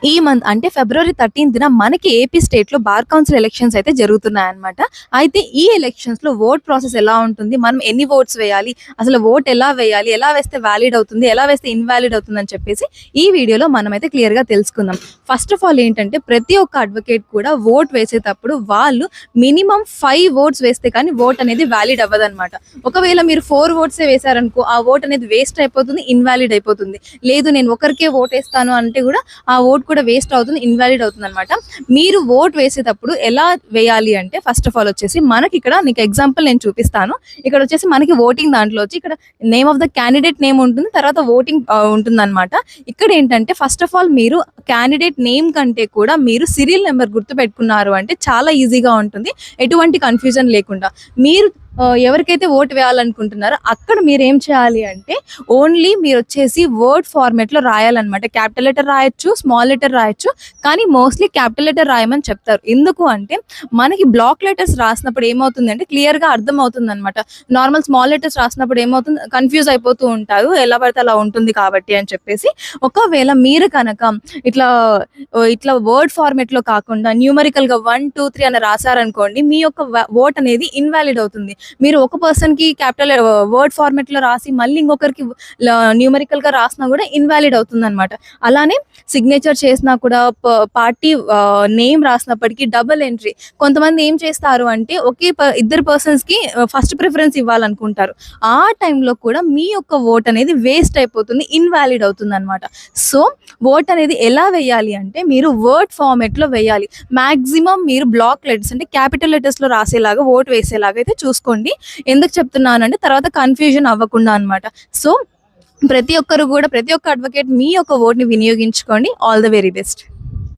ఈ మంత్ అంటే ఫిబ్రవరి 13న మనకి ఏపీ స్టేట్‌లో బార్ కౌన్సిల్ ఎలక్షన్స్ అయితే జరుగుతున్నాయన్నమాట. అయితే ఈ ఎలక్షన్స్‌లో ఓట్ ప్రాసెస్ ఎలా ఉంటుంది? మనం ఎన్ని ఓట్స్ వేయాలి? అసలు ఓట్ ఎలా వేయాలి? ఎలా వేస్తే వాలిడ్ అవుతుంది? ఎలా వేస్తే ఇన్‌వాలిడ్ అవుతుందని చెప్పేసి ఈ వీడియోలో మనమైతే క్లియర్‌గా తెలుసుకుందాం. ఫస్ట్ ఆఫ్ ఆల్ ఏంటంటే ప్రతి ఒక్క అడ్వకేట్ కూడా ఓట్ వేసేటప్పుడు వాళ్ళు మినిమమ్ 5 ఓట్స్ వేస్తే కానీ ఓట్ అనేది వాలిడ్ అవ్వదన్నమాట. ఒకవేళ మీరు 4 ఓట్సే వేశారనుకో ఆ ఓట్ అనేది వేస్ట్ అయిపోతుంది, ఇన్‌వాలిడ్ అయిపోతుంది. లేదు నేను ఒకరికే ఓటేస్తాను అంటే కూడా ఆ ఓట్ కూడా వేస్ట్ అవుతుంది, ఇన్వాలిడ్ అవుతుంది అనమాట. మీరు ఓట్ వేసేటప్పుడు ఎలా వేయాలి అంటే ఫస్ట్ ఆఫ్ ఆల్ వచ్చేసి మనకి ఇక్కడ నీకు ఎగ్జాంపుల్ నేను చూపిస్తాను. ఇక్కడ వచ్చేసి మనకి ఓటింగ్ దాంట్లో వచ్చి ఇక్కడ name of the candidate name ఉంటుంది, తర్వాత ఓటింగ్ ఉంటుంది అనమాట. ఇక్కడ ఏంటంటే ఫస్ట్ ఆఫ్ ఆల్ మీరు క్యాండిడేట్ నేమ్ కంటే కూడా మీరు సీరియల్ నెంబర్ గుర్తు పెట్టుకున్నారు అంటే చాలా ఈజీగా ఉంటుంది, ఎటువంటి కన్ఫ్యూజన్ లేకుండా. మీరు ఎవరికైతే ఓటు వేయాలనుకుంటున్నారో అక్కడ మీరు ఏం చేయాలి అంటే ఓన్లీ మీరు వచ్చేసి వర్డ్ ఫార్మేట్లో రాయాలన్నమాట. క్యాపిటల్ లెటర్ రాయొచ్చు, స్మాల్ లెటర్ రాయొచ్చు, కానీ మోస్ట్లీ క్యాపిటల్ లెటర్ రాయమని చెప్తారు. ఎందుకు అంటే మనకి బ్లాక్ లెటర్స్ రాసినప్పుడు ఏమవుతుంది అంటే క్లియర్గా అర్థం అవుతుంది అనమాట. నార్మల్ స్మాల్ లెటర్స్ రాసినప్పుడు ఏమవుతుంది, కన్ఫ్యూజ్ అయిపోతూ ఉంటారు, ఎలా పడితే అలా ఉంటుంది కాబట్టి అని చెప్పేసి. ఒకవేళ మీరు కనుక ఇట్లా ఇట్లా వర్డ్ ఫార్మేట్లో కాకుండా న్యూమరికల్గా 1 2 3 అని రాశారనుకోండి, మీ యొక్క ఓట్ అనేది ఇన్వాలిడ్ అవుతుంది. మీరు ఒక పర్సన్కి క్యాపిటల్ వర్డ్ ఫార్మేట్లో రాసి మళ్ళీ ఇంకొకరికి న్యూమరికల్గా రాసినా కూడా ఇన్వాలిడ్ అవుతుంది అనమాట. అలానే సిగ్నేచర్ చేసినా కూడా పార్టీ నేమ్ రాసినప్పటికీ డబుల్ ఎంట్రీ. కొంతమంది ఏం చేస్తారు అంటే ఇద్దరు పర్సన్స్కి ఫస్ట్ ప్రిఫరెన్స్ ఇవ్వాలనుకుంటారు. ఆ టైంలో కూడా మీ యొక్క ఓట్ అనేది వేస్ట్ అయిపోతుంది, ఇన్వాలిడ్ అవుతుంది అనమాట. సో ఓట్ అనేది ఎలా వేయాలి అంటే మీరు వర్డ్ ఫార్మేట్లో వేయాలి. మ్యాక్సిమం మీరు బ్లాక్ లెటర్స్ అంటే క్యాపిటల్ లెటర్స్లో రాసేలాగా ఓట్ వేసేలాగా అయితే చూసుకోండి. ఎందుకు చెప్తున్నానంటే తర్వాత కన్ఫ్యూజన్ అవ్వకుండా అనమాట. సో ప్రతి ఒక్క అడ్వకేట్ మీ యొక్క ఓట్ని వినియోగించుకోండి. All the very best.